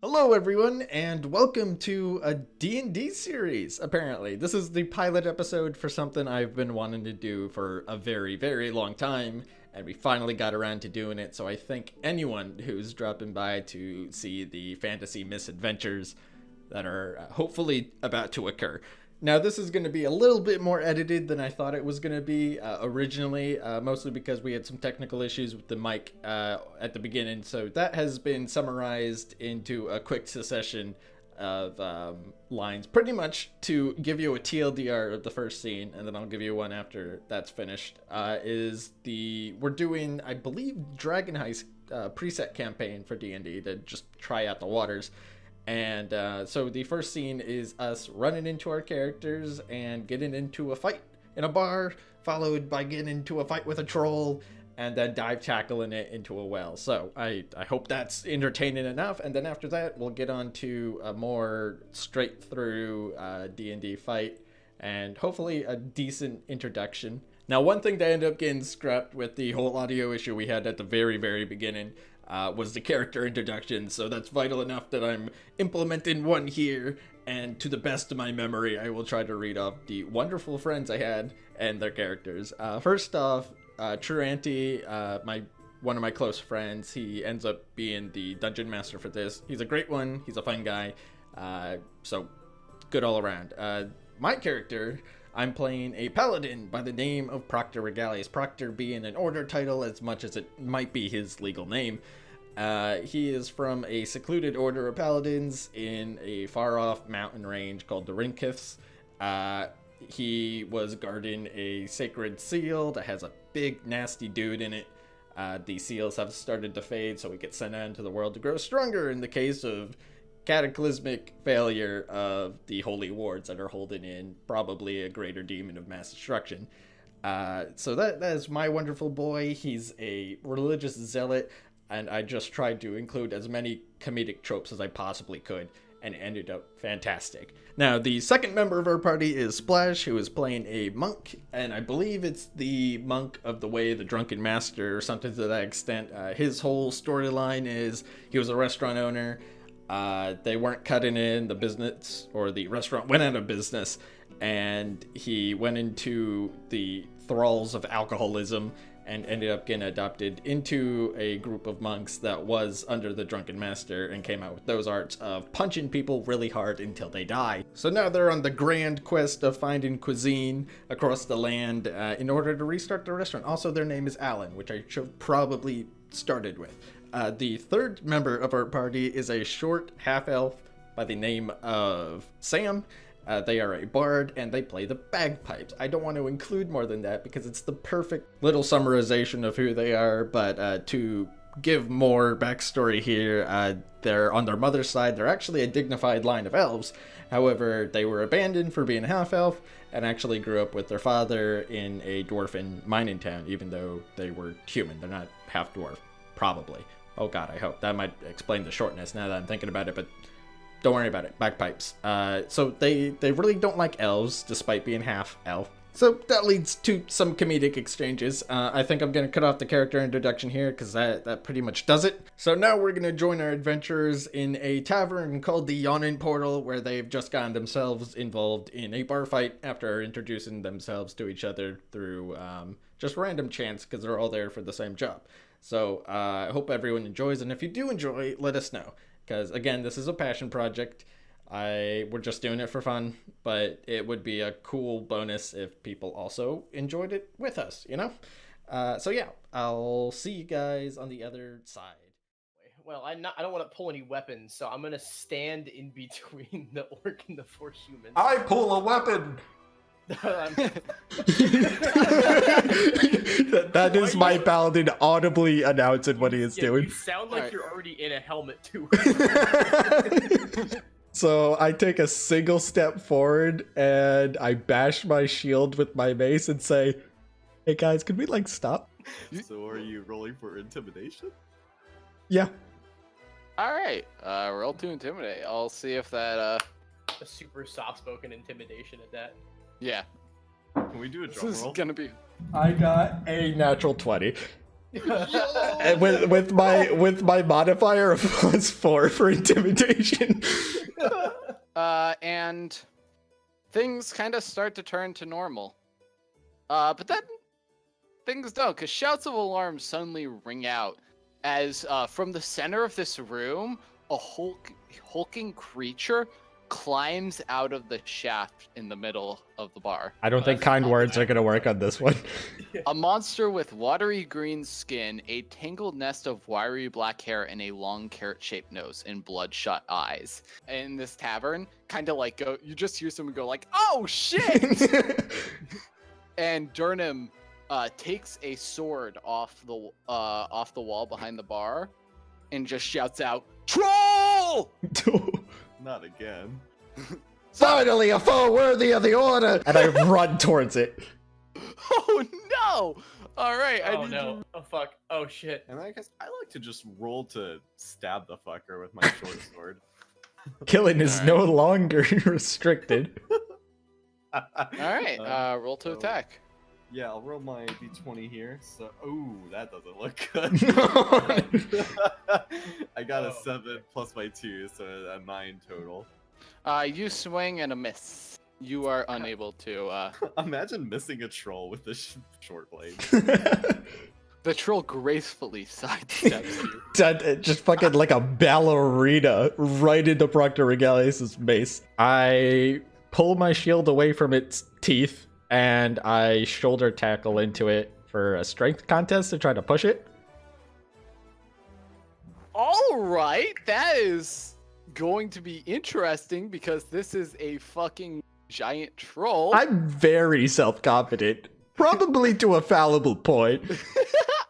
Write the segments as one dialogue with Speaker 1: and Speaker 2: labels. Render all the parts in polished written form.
Speaker 1: Hello everyone, and welcome to a D&D series, apparently. This is the pilot episode for something I've been wanting to do for a very, very long time, and we finally got around to doing it, so I thank anyone who's dropping by to see the fantasy misadventures that are hopefully about to occur. Now, this is going to be a little bit more edited than I thought it was going to be originally, mostly because we had some technical issues with the mic at the beginning. So that has been summarized into a quick succession of lines, pretty much to give you a TLDR of the first scene, and then I'll give you one after that's finished. We're doing, I believe, Dragon Heist preset campaign for D&D to just try out the waters. And so the first scene is us running into our characters and getting into a fight in a bar, followed by getting into a fight with a troll, and then dive tackling it into a well. So I hope that's entertaining enough. And then after that, we'll get on to a more straight through D&D fight and hopefully a decent introduction. Now, one thing that ended up getting scrapped with the whole audio issue we had at the very, very beginning was the character introduction, so that's vital enough that I'm implementing one here, and to the best of my memory, I will try to read off the wonderful friends I had and their characters. First off, True Auntie, one of my close friends, he ends up being the dungeon master for this. He's a great one, he's a fun guy, so good all around. My character, I'm playing a paladin by the name of Proctor Regalius, Proctor being an order title as much as it might be his legal name. He is from a secluded order of paladins in a far-off mountain range called the Rinkiths. He was guarding a sacred seal that has a big, nasty dude in it. The seals have started to fade, so we get sent out into the world to grow stronger in the case of cataclysmic failure of the holy wards that are holding in probably a greater demon of mass destruction. So that is my wonderful boy. He's a religious zealot, and I just tried to include as many comedic tropes as I possibly could, and it ended up fantastic. Now, the second member of our party is Splash, who is playing a monk, and I believe it's the monk of the way, the drunken master, or something to that extent. His whole storyline is he was a restaurant owner. They weren't cutting in the business, or the restaurant went out of business, and he went into the thralls of alcoholism and ended up getting adopted into a group of monks that was under the drunken master and came out with those arts of punching people really hard until they die. So now they're on the grand quest of finding cuisine across the land in order to restart the restaurant. Also, their name is Alan, which I should probably started with. The third member of our party is a short half-elf by the name of Sam. They are a bard, and they play the bagpipes. I don't want to include more than that because it's the perfect little summarization of who they are, but to give more backstory here, they're on their mother's side. They're actually a dignified line of elves. However, they were abandoned for being a half-elf and actually grew up with their father in a dwarven mining town, even though they were human. They're not half-dwarf, probably. Oh god, I hope. That might explain the shortness now that I'm thinking about it, but don't worry about it. Bagpipes. So they really don't like elves, despite being half elf. So that leads to some comedic exchanges. I think I'm going to cut off the character introduction here, because that pretty much does it. So now we're going to join our adventurers in a tavern called the Yawning Portal, where they've just gotten themselves involved in a bar fight after introducing themselves to each other through just random chance, because they're all there for the same job. So I hope everyone enjoys, and if you do enjoy, let us know. Because, again, this is a passion project. We're just doing it for fun, but it would be a cool bonus if people also enjoyed it with us, you know? So yeah, I'll see you guys on the other side.
Speaker 2: Well, I don't want to pull any weapons, so I'm gonna stand in between the orc and the four humans.
Speaker 3: I pull a weapon!
Speaker 1: that is my paladin audibly announcing what he is doing.
Speaker 2: You sound like you're already in a helmet too.
Speaker 1: So I take a single step forward and I bash my shield with my mace and say, "Hey guys, can we stop?"
Speaker 3: So are you rolling for intimidation?
Speaker 1: Yeah.
Speaker 4: Alright, roll to intimidate. I'll see if that,
Speaker 2: A super soft-spoken intimidation at that.
Speaker 4: Yeah.
Speaker 3: Can we do a
Speaker 4: This
Speaker 3: drum
Speaker 4: is
Speaker 3: roll?
Speaker 4: gonna be...
Speaker 1: I got a natural 20. And with my modifier of +4 for intimidation.
Speaker 4: And things kind of start to turn to normal. But then things don't, because shouts of alarm suddenly ring out as from the center of this room, a hulking creature climbs out of the shaft in the middle of the bar.
Speaker 1: I don't think kind words are gonna work on this one.
Speaker 4: A monster with watery green skin, a tangled nest of wiry black hair, and a long carrot-shaped nose and bloodshot eyes. In this tavern, kind of like you just hear someone go like, "Oh shit!" And Durham takes a sword off the wall behind the bar, and just shouts out, "Troll!"
Speaker 3: Not again.
Speaker 1: Finally, a foe worthy of the order! And I run towards it.
Speaker 4: Oh no! All right.
Speaker 2: Oh no! Oh fuck! Oh shit!
Speaker 3: And I guess I like to just roll to stab the fucker with my short sword.
Speaker 1: Killing is no longer restricted.
Speaker 4: All right. Roll to attack.
Speaker 3: Yeah, I'll roll my d20 here. So, oh, that doesn't look good. I got a 7 plus my 2, so a 9 total.
Speaker 4: You swing and a miss. You are unable to.
Speaker 3: Imagine missing a troll with this short blade.
Speaker 4: The troll gracefully sidesteps you.
Speaker 1: Just fucking like a ballerina right into Proctor Regalius' mace. I pull my shield away from its teeth and I shoulder tackle into it for a strength contest to try to push it.
Speaker 4: All right, that is going to be interesting because this is a fucking giant troll.
Speaker 1: I'm very self-confident, probably to a fallible point.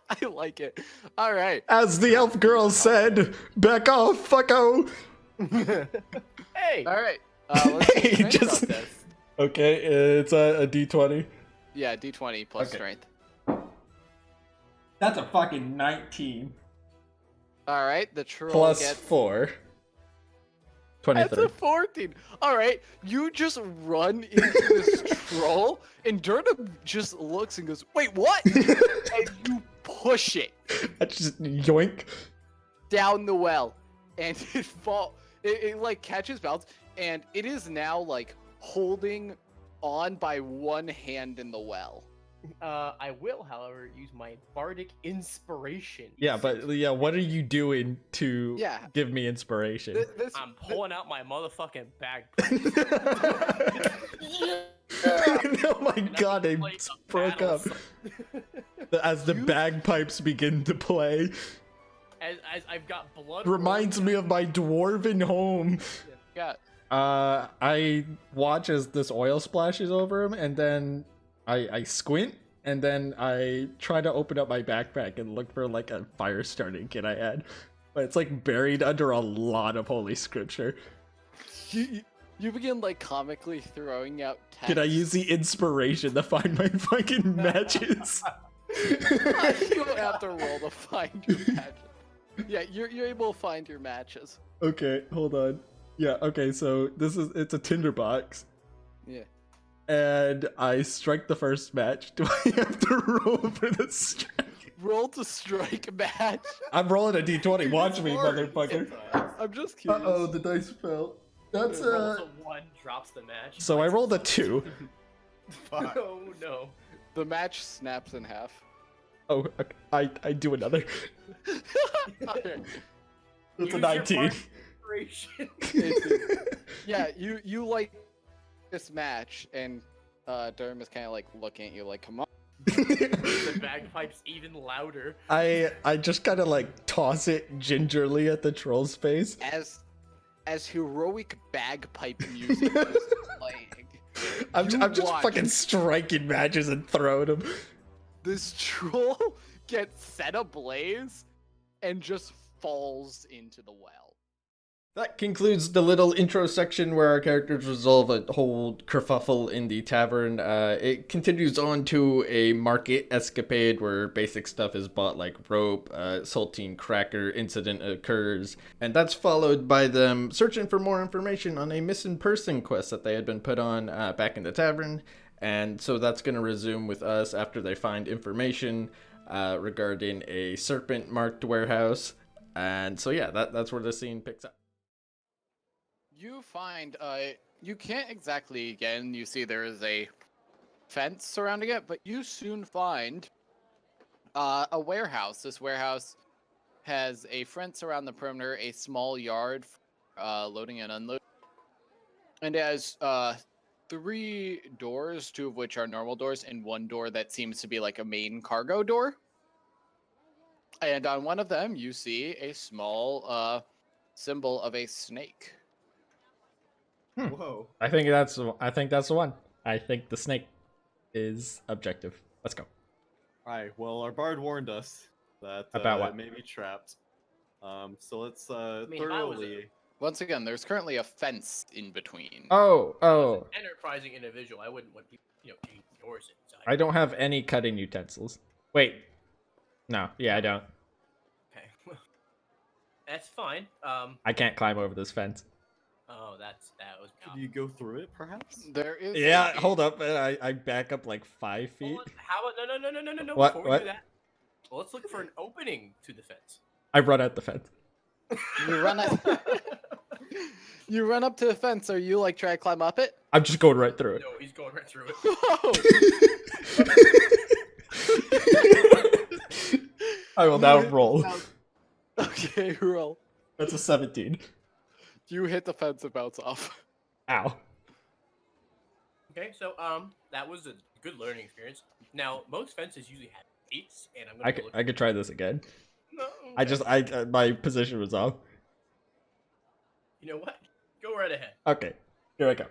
Speaker 4: I like it. All right.
Speaker 1: As the elf girl said, back off, fucko.
Speaker 2: Hey!
Speaker 4: All right. Let's do
Speaker 1: Hey,
Speaker 4: strength
Speaker 1: just-
Speaker 4: contest.
Speaker 1: Okay, it's a d20.
Speaker 4: Yeah, d20 plus
Speaker 1: Okay.
Speaker 4: strength.
Speaker 1: That's a fucking 19.
Speaker 4: All right, the troll
Speaker 1: Plus
Speaker 4: gets
Speaker 1: 4.
Speaker 4: That's
Speaker 1: 23.
Speaker 4: a 14. All right, you just run into this troll, and Durham just looks and goes, "Wait, what?" And you push it
Speaker 1: I just yoink.
Speaker 4: down the well, and it like catches bounce, and it is now like holding on by one hand in the well.
Speaker 2: I will, however, use my bardic inspiration.
Speaker 1: Yeah, but yeah, what are you doing to
Speaker 4: Yeah.
Speaker 1: give me inspiration?
Speaker 2: I'm pulling out my motherfucking bag.
Speaker 1: Oh my god, I
Speaker 2: Play a
Speaker 1: broke
Speaker 2: battle
Speaker 1: up.
Speaker 2: song.
Speaker 1: As the bagpipes begin to play.
Speaker 2: As I've got blood.
Speaker 1: Reminds
Speaker 2: rolling
Speaker 1: me of my dwarven home.
Speaker 4: Yeah.
Speaker 1: I watch as this oil splashes over him, and then I squint, and then I try to open up my backpack and look for like a fire starting kit I had. But it's like buried under a lot of holy scripture.
Speaker 4: You begin like comically throwing out text.
Speaker 1: Can I use the inspiration to find my fucking matches?
Speaker 4: You don't have to roll to find your matches. Yeah, you're able to find your matches.
Speaker 1: Okay, hold on. Yeah, okay, so it's a tinderbox.
Speaker 4: Yeah.
Speaker 1: And I strike the first match. Do I have to roll for the strike?
Speaker 4: Roll to strike a match.
Speaker 1: I'm rolling a d20. Watch me, motherfucker.
Speaker 4: I'm just curious.
Speaker 1: Uh-oh, the dice fell. That's
Speaker 2: Rolls a 1, drops the match.
Speaker 1: So I rolled a 2.
Speaker 3: Fuck.
Speaker 2: Oh no.
Speaker 4: The match snaps in half.
Speaker 1: Oh, okay. I do another.
Speaker 4: Okay.
Speaker 1: That's a
Speaker 2: Use your
Speaker 1: 19.
Speaker 2: bardic inspiration.
Speaker 4: Yeah, you like this match, and Durham is kind of like looking at you like, come on.
Speaker 2: The bagpipes even louder.
Speaker 1: I just kind of like toss it gingerly at the troll's face.
Speaker 4: As heroic bagpipe music is playing,
Speaker 1: I'm
Speaker 4: You
Speaker 1: just
Speaker 4: watch.
Speaker 1: fucking striking matches and throwing them.
Speaker 4: this troll gets set ablaze and just falls into the well.
Speaker 1: That concludes the little intro section where our characters resolve a whole kerfuffle in the tavern. It continues on to a market escapade where basic stuff is bought like rope, saltine cracker incident occurs, and that's followed by them searching for more information on a missing person quest that they had been put on back in the tavern. And so that's going to resume with us after they find information. regarding a serpent-marked warehouse. And so yeah, that's where the scene picks up.
Speaker 4: You find you can't exactly again. You see there is a fence surrounding it, but you soon find a warehouse. This warehouse has a fence around the perimeter, a small yard for loading and unloading, and it has 3 doors, 2 of which are normal doors, and 1 door that seems to be like a main cargo door. And on one of them, you see a small symbol of a snake.
Speaker 3: Whoa.
Speaker 1: I think that's the one. I think the snake is objective. Let's go.
Speaker 3: Alright, well, our bard warned us that
Speaker 1: About what?
Speaker 3: it may be trapped. So let's
Speaker 2: mean, if I was
Speaker 3: thoroughly.
Speaker 4: Once again, there's currently a fence in between.
Speaker 1: Oh.
Speaker 2: Enterprising individual. I wouldn't want people, getting yours inside.
Speaker 1: I don't have any cutting utensils. Wait. No. Yeah, I don't.
Speaker 2: Okay. That's fine.
Speaker 1: I can't climb over this fence.
Speaker 2: Oh, that was.
Speaker 3: Could you go through it, perhaps?
Speaker 4: There is.
Speaker 1: Yeah, hold up. I back up like 5 feet.
Speaker 2: Well, how about no?
Speaker 1: What-
Speaker 2: Before we
Speaker 1: what?
Speaker 2: do that, well, let's look for an opening to the fence.
Speaker 1: I run at the fence.
Speaker 4: You run up. You run up to the fence, or you like try to climb up it?
Speaker 1: I'm just going right through it.
Speaker 2: No, he's going right through it.
Speaker 1: I will now roll.
Speaker 4: Okay, roll.
Speaker 1: That's a 17.
Speaker 4: You hit the fence and bounce off.
Speaker 1: Ow.
Speaker 2: Okay, so that was a good learning experience. Now, most fences usually have gates, and I'm gonna go look.
Speaker 1: I could try this again.
Speaker 2: No,
Speaker 1: My position was off.
Speaker 2: You know what? Go right ahead.
Speaker 1: Okay, here I go.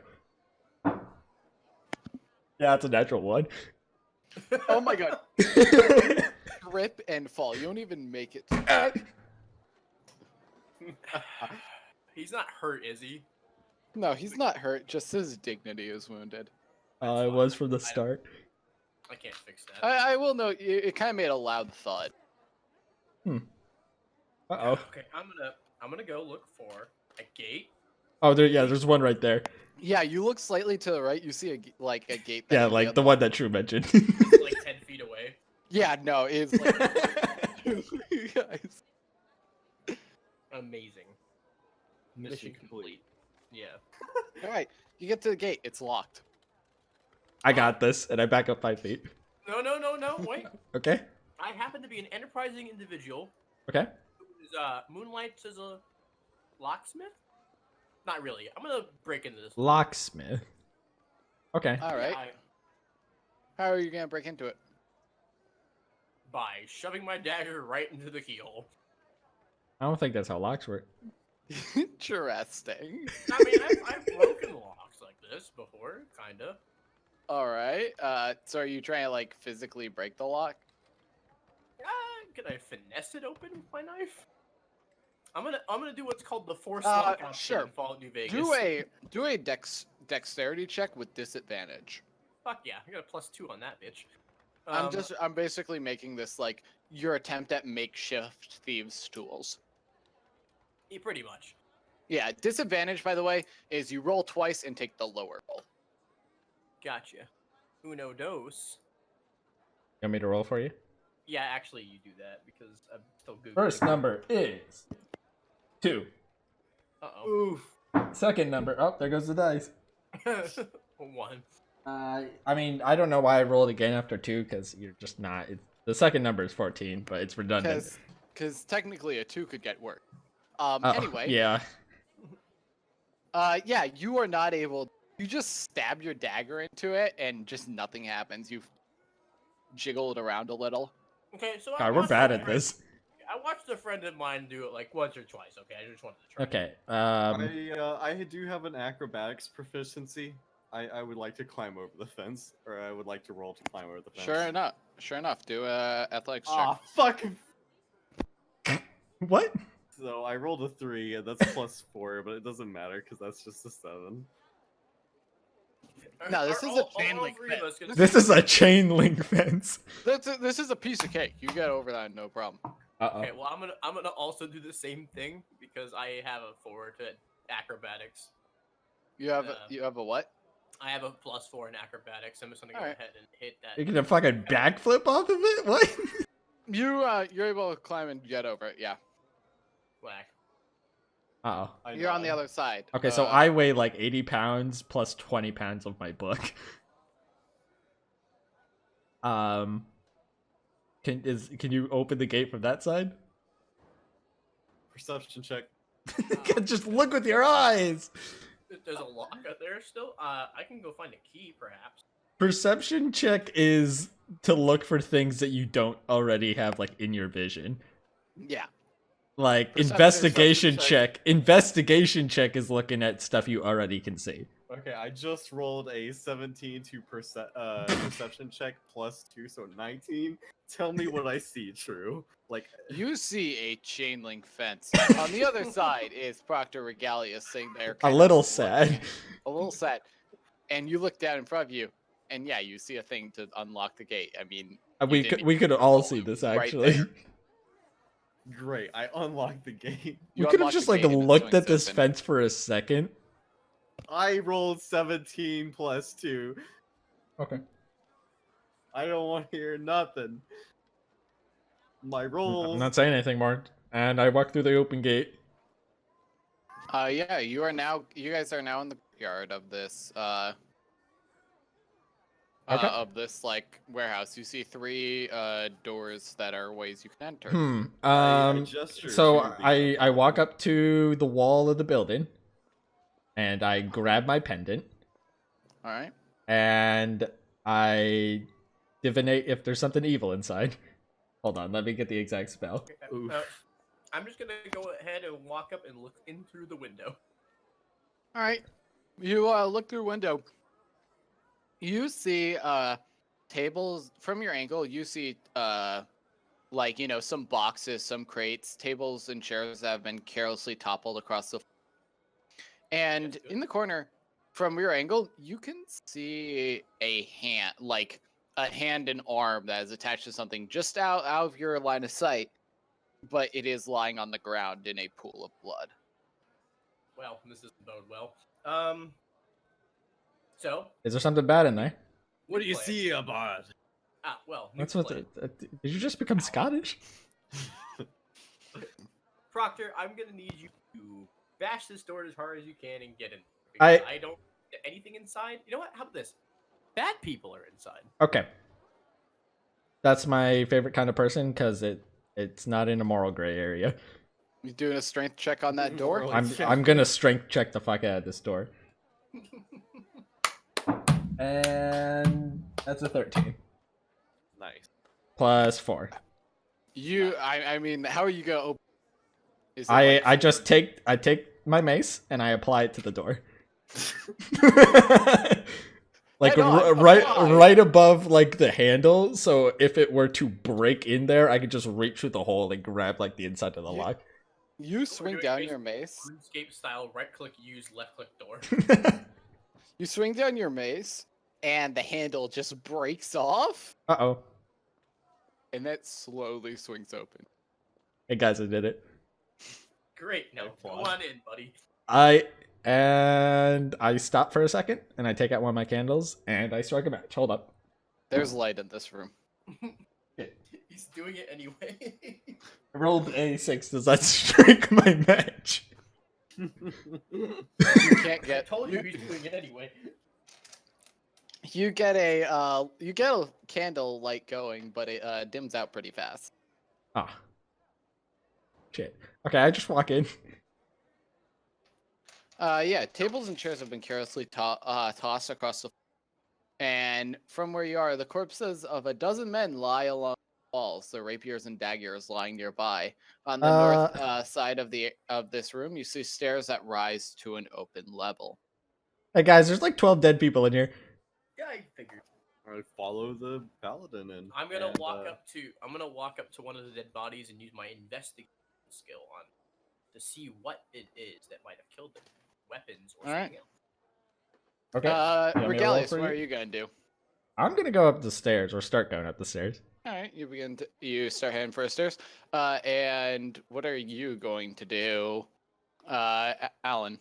Speaker 1: Yeah, it's a natural one.
Speaker 4: Oh my god. Trip and fall. You don't even make it.
Speaker 2: He's not hurt, is he?
Speaker 4: No, he's not hurt. Just his dignity is wounded.
Speaker 1: I was from the start.
Speaker 2: I can't fix that.
Speaker 4: I will note it kind of made a loud thud.
Speaker 1: Uh-oh.
Speaker 2: Okay, I'm gonna go look for a gate.
Speaker 1: Oh, there's one right there.
Speaker 4: Yeah, you look slightly to the right. You see a gate.
Speaker 1: Yeah,
Speaker 4: that's
Speaker 1: like the one that True mentioned.
Speaker 2: It's like 10 feet away.
Speaker 4: Yeah, no, it's like you guys.
Speaker 2: Amazing.
Speaker 3: Mission complete.
Speaker 2: Yeah.
Speaker 4: All right, you get to the gate. It's locked.
Speaker 1: I got this, and I back up 5 feet.
Speaker 2: No, wait.
Speaker 1: Okay?
Speaker 2: I happen to be an enterprising individual
Speaker 1: Okay.
Speaker 2: who's moonlights as a locksmith. Not really. I'm gonna break into this.
Speaker 1: Locksmith. Okay.
Speaker 4: All right.
Speaker 2: I-
Speaker 4: How are you gonna break into it?
Speaker 2: by shoving my dagger right into the keyhole.
Speaker 1: I don't think that's how locks work.
Speaker 4: Interesting.
Speaker 2: I mean, I've broken locks like this before, kinda.
Speaker 4: All right. So are you trying to like physically break the lock?
Speaker 2: Can I finesse it open with my knife? I'm gonna do what's called the force lock option
Speaker 4: sure.
Speaker 2: in Fallout New Vegas.
Speaker 4: Do a dexterity check with disadvantage.
Speaker 2: Fuck yeah, I got a +2 on that bitch.
Speaker 4: I'm basically making this like your attempt at makeshift thieves' tools.
Speaker 2: Yeah, pretty much.
Speaker 4: Yeah, disadvantage by the way is you roll twice and take the lower roll.
Speaker 2: Gotcha. Uno dos.
Speaker 1: You want me to roll for you?
Speaker 2: Yeah, actually, you do that because I'm still googling.
Speaker 1: First number is 2.
Speaker 2: Uh-oh.
Speaker 1: Second number, oh, there goes the dice.
Speaker 2: 1.
Speaker 1: I mean, I don't know why I rolled again after 2, because you're just not. The second number is 14, but it's redundant.
Speaker 4: Because technically a 2 could get worse.
Speaker 1: Uh-oh.
Speaker 4: Anyway.
Speaker 1: Yeah.
Speaker 4: Yeah, you are not able. You just stab your dagger into it, and just nothing happens. You jiggle it around a little.
Speaker 2: Okay, so
Speaker 1: God, we're bad at this.
Speaker 2: I watched a friend of mine do it like once or twice. Okay, I just wanted to try.
Speaker 1: Okay.
Speaker 3: I do have an acrobatics proficiency. I would like to climb over the fence, or I would like to roll to climb over the fence.
Speaker 4: Sure enough. Do a athletics check.
Speaker 3: Ah, fuck.
Speaker 1: What?
Speaker 3: So I rolled a 3, and that's +4, but it doesn't matter because that's just a 7.
Speaker 4: No, this is a chain
Speaker 2: all
Speaker 4: link
Speaker 2: three of
Speaker 4: fence.
Speaker 2: us gonna-
Speaker 1: This is a chain link fence.
Speaker 4: This is a piece of cake. You get over that, no problem.
Speaker 1: Uh-oh.
Speaker 2: Okay, well I'm gonna also do the same thing because I have a 4 to acrobatics.
Speaker 4: You have a what?
Speaker 2: I have a +4 in acrobatics. I'm just gonna go
Speaker 4: Alright.
Speaker 2: ahead and hit that.
Speaker 1: You're gonna fucking backflip off of it? What?
Speaker 4: You're able to climb and get over it. Yeah.
Speaker 2: Whack.
Speaker 1: Uh-oh.
Speaker 4: You're on the other side.
Speaker 1: Okay, so I weigh like 80 pounds plus 20 pounds of my book. Can you open the gate from that side?
Speaker 3: Perception check.
Speaker 1: Just look with your eyes.
Speaker 2: There's a lock out there still. I can go find a key, perhaps.
Speaker 1: Perception check is to look for things that you don't already have like in your vision.
Speaker 4: Yeah.
Speaker 1: Like
Speaker 4: Perception
Speaker 1: investigation
Speaker 3: check.
Speaker 1: check. Investigation check is looking at stuff you already can see.
Speaker 3: Okay, I just rolled a 17 to perception check plus 2, so 19. Tell me what I see, True. Like,
Speaker 4: You see a chain link fence. On the other side is Proctor Regalia sitting there.
Speaker 1: A
Speaker 4: kind of
Speaker 1: little
Speaker 4: looking-
Speaker 1: sad.
Speaker 4: A little sad. And you look down in front of you, and yeah, you see a thing to unlock the gate. I mean,
Speaker 1: We could all see this
Speaker 4: right
Speaker 1: actually.
Speaker 4: there.
Speaker 3: great, I unlocked the gate.
Speaker 1: We
Speaker 4: You
Speaker 1: could have
Speaker 4: unlock
Speaker 1: just
Speaker 4: the
Speaker 1: like
Speaker 4: gate and it
Speaker 1: looked at
Speaker 4: swings
Speaker 1: this
Speaker 4: open.
Speaker 1: fence for a second.
Speaker 3: I rolled 17 plus 2.
Speaker 1: Okay.
Speaker 3: I don't want to hear nothing. My rolls.
Speaker 1: I'm not saying anything more. And I walk through the open gate.
Speaker 4: Yeah, you guys are now in the yard of this
Speaker 1: Okay.
Speaker 4: of this like warehouse. You see 3 doors that are ways you can enter.
Speaker 3: I gesture
Speaker 1: So
Speaker 3: to the
Speaker 1: I walk up to the wall of the building, and I grab my pendant,
Speaker 4: All right.
Speaker 1: and I divinate if there's something evil inside. Hold on, let me get the exact spell.
Speaker 3: Oof.
Speaker 2: I'm just gonna go ahead and walk up and look in through the window.
Speaker 4: All right. You look through a window. You see tables from your angle. You see like, you know, some boxes, some crates, tables and chairs that have been carelessly toppled across the floor. And
Speaker 2: That's good.
Speaker 4: in the corner from your angle, you can see a hand, like a hand and arm that is attached to something just out of your line of sight, but it is lying on the ground in a pool of blood.
Speaker 2: Well, this doesn't bode well. So
Speaker 1: Is there something bad in there?
Speaker 3: What do you
Speaker 2: Play it.
Speaker 3: see about?
Speaker 2: Well,
Speaker 1: That's what. Did you just become Scottish?
Speaker 2: Proctor, I'm gonna need you to bash this door as hard as you can and get in.
Speaker 1: I-
Speaker 2: Because I don't get anything inside. You know what? How about this? Bad people are inside.
Speaker 1: Okay. That's my favorite kind of person because it's not in a moral gray area.
Speaker 4: You doing a strength check on that door?
Speaker 3: Moral-
Speaker 1: I'm gonna strength check the fuck out of this door. And that's a 13
Speaker 3: Nice.
Speaker 1: plus 4.
Speaker 4: I mean, how are you gonna open? Is it
Speaker 1: I
Speaker 4: like
Speaker 1: just take my mace and I apply it to the door. Like
Speaker 4: Head on,
Speaker 1: right
Speaker 4: apply.
Speaker 1: right above like the handle, so if it were to break in there, I could just reach through the hole and grab like the inside of the
Speaker 4: You-
Speaker 1: lock.
Speaker 4: you swing
Speaker 2: doing
Speaker 4: down
Speaker 2: is
Speaker 4: your mace?
Speaker 2: RuneScape style, right click use, left click door.
Speaker 4: You swing down your mace, and the handle just breaks off,
Speaker 1: Uh-oh.
Speaker 4: and that slowly swings open.
Speaker 1: Hey guys, I did it.
Speaker 2: Great. Now go
Speaker 3: Applause.
Speaker 2: on in, buddy.
Speaker 1: I stop for a second and I take out one of my candles and I strike a match. Hold up.
Speaker 4: There's light in this room.
Speaker 2: He's doing it anyway.
Speaker 1: I rolled a 6. Does that strike my match?
Speaker 4: You can't
Speaker 2: I
Speaker 4: get.
Speaker 2: told you he's doing it anyway.
Speaker 4: You get a candle light going, but it dims out pretty fast.
Speaker 1: Ah. Shit. Okay, I just walk in.
Speaker 4: Yeah, tables and chairs have been carelessly tossed across the floor. And from where you are, the corpses of a dozen men lie along the walls, their rapiers and daggers lying nearby. On the north side of this room, you see stairs that rise to an open level.
Speaker 1: Hey guys, there's like 12 dead people in here.
Speaker 2: Yeah, I figured.
Speaker 3: I follow the paladin in.
Speaker 2: I'm gonna
Speaker 3: and,
Speaker 2: walk up to one of the dead bodies and use my investigation skill on to see what it is that might have killed them. Weapons or
Speaker 4: All right.
Speaker 2: something else.
Speaker 1: Okay. want me to roll
Speaker 4: Regalius,
Speaker 1: for
Speaker 4: what
Speaker 1: you?
Speaker 4: are you gonna do?
Speaker 1: I'm gonna go up the stairs or start going up the stairs.
Speaker 4: All right, you start heading for the stairs. And what are you going to do, Alan?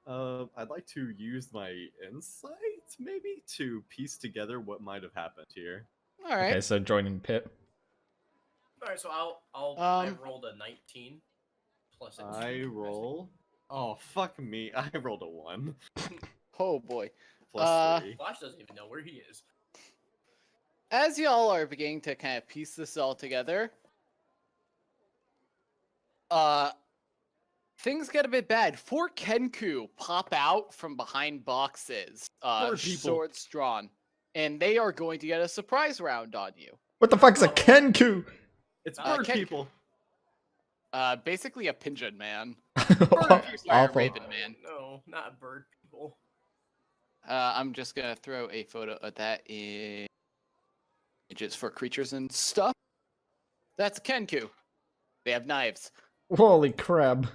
Speaker 3: I'd like to use my insight, maybe, to piece together what might have happened here.
Speaker 4: All right.
Speaker 1: Okay, so joining Pip.
Speaker 2: All right, so I
Speaker 4: Um,
Speaker 2: rolled a 19 plus a 2.
Speaker 3: I roll. Oh fuck me! I rolled a 1
Speaker 4: Oh boy.
Speaker 3: plus 3.
Speaker 2: Flash doesn't even know where he is.
Speaker 4: As y'all are beginning to kind of piece this all together, things get a bit bad. 4 Kenku pop out from behind boxes,
Speaker 3: Bird people.
Speaker 4: swords drawn, and they are going to get a surprise round on you.
Speaker 1: What the fuck's a Kenku?
Speaker 3: It's
Speaker 2: Uh,
Speaker 3: bird
Speaker 4: Ken-
Speaker 3: people.
Speaker 4: Basically a pigeon man.
Speaker 1: Awful.
Speaker 4: Sorry, Raven man.
Speaker 2: No, not bird people.
Speaker 4: I'm just gonna throw a photo of that in images for creatures and stuff. That's a Kenku. They have knives.
Speaker 1: Holy crap.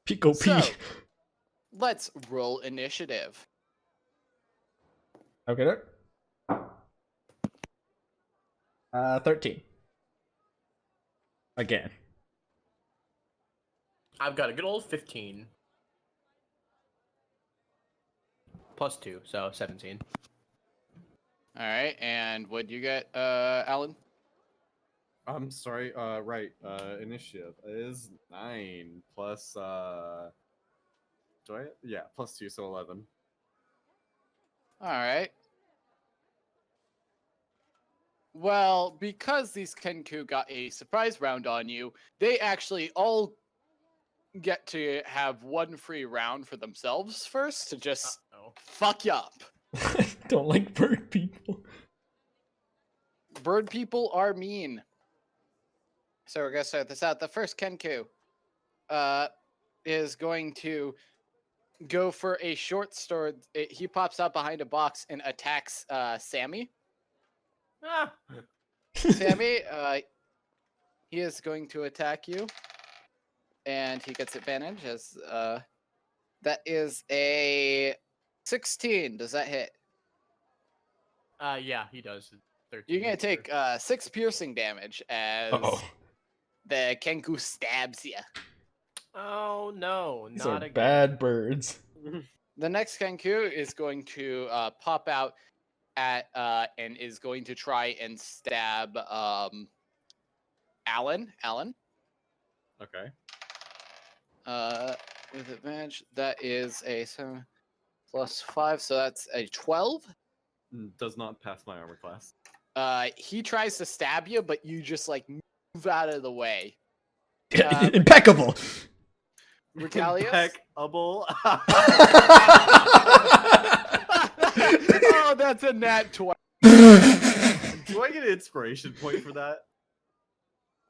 Speaker 1: Pico P.
Speaker 4: So, let's roll initiative.
Speaker 1: Okay. 13. Again.
Speaker 2: I've got a good old 15. Plus 2, so 17.
Speaker 4: All right, and what'd you get, Alan?
Speaker 3: I'm sorry. Right. Initiative is 9 plus. Do I? Yeah, plus 2, so 11.
Speaker 4: All right. Well, because these Kenku got a surprise round on you, they actually all get to have one free round for themselves first to just
Speaker 2: Uh-oh.
Speaker 4: fuck you up.
Speaker 1: Don't like bird people.
Speaker 4: Bird people are mean. So we're gonna start this out. The first Kenku is going to go for a short sword. He pops out behind a box and attacks Sammy.
Speaker 2: Ah!
Speaker 4: Sammy, he is going to attack you, and he gets advantage as that is a 16. Does that hit?
Speaker 2: Yeah, he does. 13.
Speaker 4: You're gonna take 6 piercing damage as
Speaker 1: Uh-oh.
Speaker 4: the Kenku stabs you.
Speaker 2: Oh no,
Speaker 1: These
Speaker 2: not
Speaker 1: are
Speaker 2: again.
Speaker 1: bad birds.
Speaker 4: The next Kenku is going to pop out at and is going to try and stab Alan.
Speaker 3: Okay.
Speaker 4: With advantage, that is a 7 plus 5, so that's a 12.
Speaker 3: Does not pass my armor class.
Speaker 4: He tries to stab you, but you just like move out of the way.
Speaker 1: Impeccable.
Speaker 4: Regalius?
Speaker 3: Impeccable.
Speaker 4: Oh, that's a nat 20.
Speaker 3: Do I get an inspiration point for that?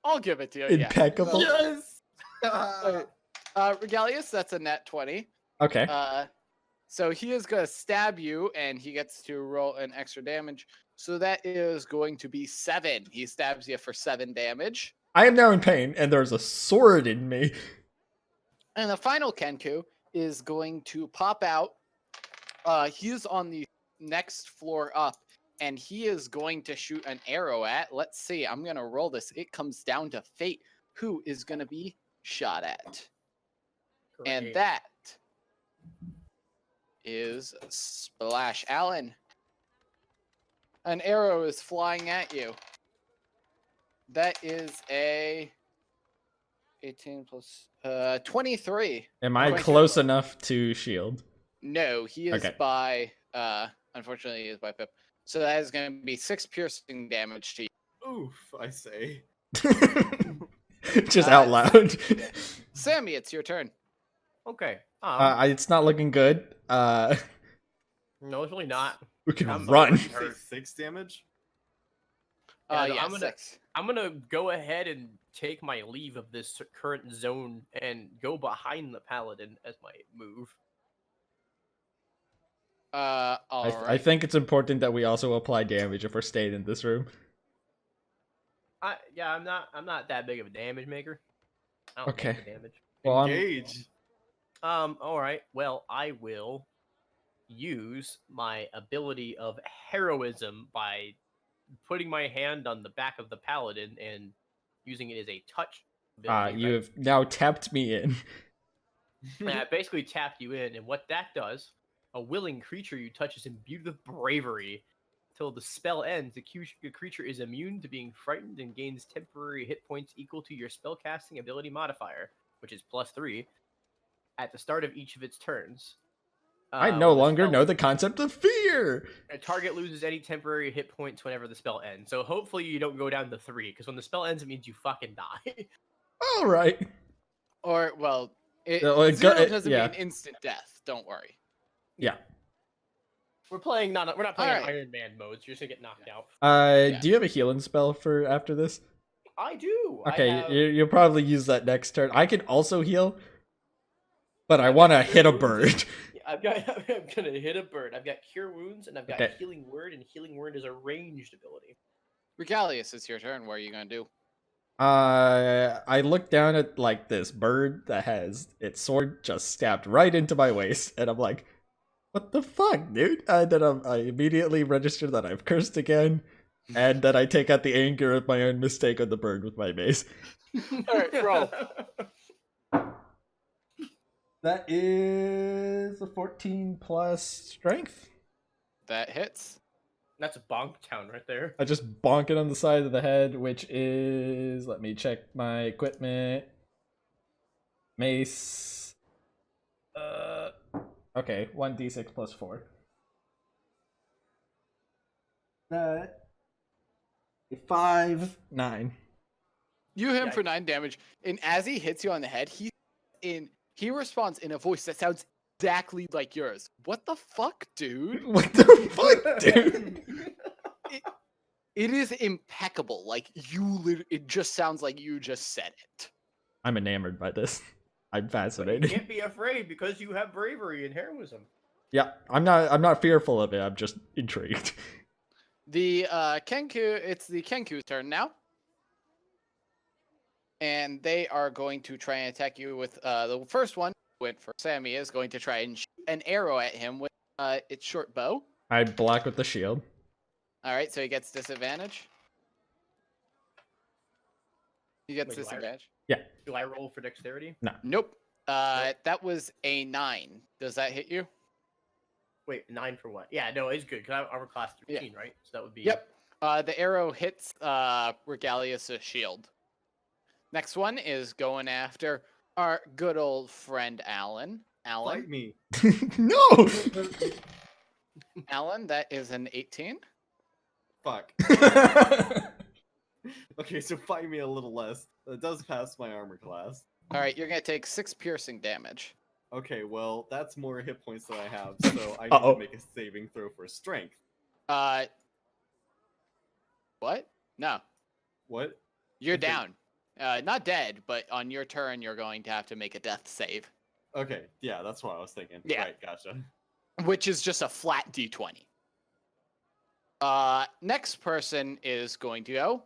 Speaker 4: I'll give it to you. Yeah.
Speaker 1: Impeccable.
Speaker 3: Yes.
Speaker 4: Regalius, that's a nat 20.
Speaker 1: Okay.
Speaker 4: So he is going to stab you, and he gets to roll an extra damage. So that is going to be 7. He stabs you for 7 damage.
Speaker 1: I am now in pain, and there's a sword in me.
Speaker 4: And the final Kenku is going to pop out. He's on the next floor up, and he is going to shoot an arrow at. Let's see. I'm going to roll this. It comes down to fate. Who is going to be shot at? And
Speaker 2: Great.
Speaker 4: that is Splash Allen. An arrow is flying at you. That is a 18 plus 23.
Speaker 1: Am I
Speaker 4: Quite
Speaker 1: close enough to shield?
Speaker 4: No, he is
Speaker 1: Okay.
Speaker 4: by unfortunately he is by Pip. So that is going to be 6 piercing damage to you.
Speaker 3: Oof, I say.
Speaker 1: Just out loud.
Speaker 4: Sammy, it's your turn.
Speaker 2: Okay.
Speaker 1: It's not looking good.
Speaker 2: No, it's really not.
Speaker 1: We can
Speaker 2: I'm
Speaker 1: run.
Speaker 2: already
Speaker 3: Say
Speaker 2: hurt.
Speaker 3: 6 damage?
Speaker 2: Yeah,
Speaker 4: Yeah,
Speaker 2: I'm gonna go ahead and take my leave of this current zone and go behind the paladin as my move.
Speaker 4: All
Speaker 1: I
Speaker 4: right.
Speaker 1: think it's important that we also apply damage if we're staying in this room.
Speaker 2: I'm not that big of a damage maker. I don't
Speaker 1: Okay.
Speaker 2: take the damage.
Speaker 1: Well,
Speaker 3: Engage.
Speaker 2: All right. Well, I will use my ability of heroism by putting my hand on the back of the paladin and using it as a touch ability.
Speaker 1: you have now tapped me in.
Speaker 2: And I basically tapped you in, and what that does, a willing creature you touch is imbued with bravery, Till the spell ends, the creature is immune to being frightened and gains temporary hit points equal to your spellcasting ability modifier, which is +3, at the start of each of its turns.
Speaker 1: I no
Speaker 2: When the
Speaker 1: longer
Speaker 2: spell
Speaker 1: know the concept of fear.
Speaker 2: A target loses any temporary hit points whenever the spell ends. So hopefully you don't go down to 3, because when the spell ends, it means you fucking die.
Speaker 1: All right.
Speaker 4: Or, well,
Speaker 1: Well,
Speaker 4: doesn't
Speaker 1: yeah.
Speaker 4: mean instant death. Don't worry.
Speaker 1: Yeah.
Speaker 2: We're not playing
Speaker 4: Alright.
Speaker 2: Iron Man mode, so you're just gonna get knocked out.
Speaker 4: Yeah.
Speaker 1: Do you have a healing spell for after this?
Speaker 2: I do.
Speaker 1: Okay,
Speaker 2: I have...
Speaker 1: you'll probably use that next turn. I can also heal, but I
Speaker 2: I've
Speaker 1: want to
Speaker 2: got
Speaker 1: hit a
Speaker 2: Cure
Speaker 1: bird.
Speaker 2: Wounds I'm gonna hit a bird. I've got Cure Wounds, and I've got
Speaker 1: Okay.
Speaker 2: Healing Word, and Healing Word is a ranged ability.
Speaker 4: Regalius, it's your turn. What are you gonna do?
Speaker 1: I look down at like this bird that has its sword just stabbed right into my waist, and I'm like, "What the fuck, dude?" And then I immediately register that I've cursed again, and then I take out the anger of my own mistake on the bird with my mace.
Speaker 4: Alright, roll.
Speaker 1: That is a 14 plus strength.
Speaker 4: That hits.
Speaker 2: That's a bonk town right there.
Speaker 1: I just bonk it on the side of the head, which is, let me check my equipment. Mace. Okay, 1d6 plus 4. That 5, 9.
Speaker 4: You hit him
Speaker 2: Yeah.
Speaker 4: for 9 damage, and as he hits you on the head, he responds in a voice that sounds exactly like yours. What the fuck, dude?
Speaker 1: What the fuck, dude?
Speaker 4: It is impeccable. Like it just sounds like you just said it.
Speaker 1: I'm enamored by this. I'm
Speaker 2: But you
Speaker 1: fascinated.
Speaker 2: can't be afraid because you have bravery and heroism.
Speaker 1: Yeah, I'm not fearful of it. I'm just intrigued.
Speaker 4: The it's the Kenku's turn now. And they are going to try and attack you with the first one went for Sammy is going to try and shoot an arrow at him with its short bow.
Speaker 1: I block with the shield.
Speaker 4: All right, so he gets disadvantage. He gets
Speaker 2: Wait, do I-
Speaker 4: disadvantage.
Speaker 2: Do I roll for dexterity?
Speaker 4: Nope. That was a 9. Does that hit you?
Speaker 2: Wait, 9 for what? Yeah, no, it's good because I'm armor class 13, right? So that would be.
Speaker 4: Yep. The arrow hits Regalius' shield. Next one is going after our good old friend Alan.
Speaker 3: Fight me.
Speaker 1: No.
Speaker 4: Alan, that is an 18.
Speaker 3: Fuck. Okay, so fight me a little less. That does pass my armor class.
Speaker 4: All right, you're gonna take 6 piercing damage.
Speaker 3: Okay, well, that's more hit points than I have, so I need
Speaker 1: Uh-oh.
Speaker 3: to make a saving throw for strength.
Speaker 4: What? No,
Speaker 3: What?
Speaker 4: you're
Speaker 3: Okay.
Speaker 4: down. Not dead, but on your turn, you're going to have to make a death save,
Speaker 3: Okay, yeah, that's what I was thinking.
Speaker 4: Yeah.
Speaker 3: Right, gotcha.
Speaker 4: which is just a flat d20. Next person is going to go,